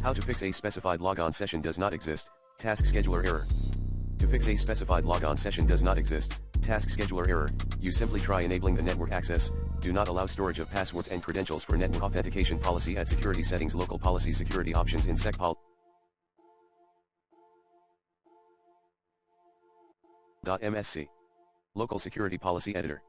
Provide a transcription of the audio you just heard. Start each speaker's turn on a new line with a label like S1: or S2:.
S1: How to fix a specified logon session does not exist, task scheduler error. To fix a specified logon session does not exist, task scheduler error, you simply try enabling the network access. Do not allow storage of passwords and credentials for network authentication policy at security settings local policy security options in secpol.msc. Local security policy editor.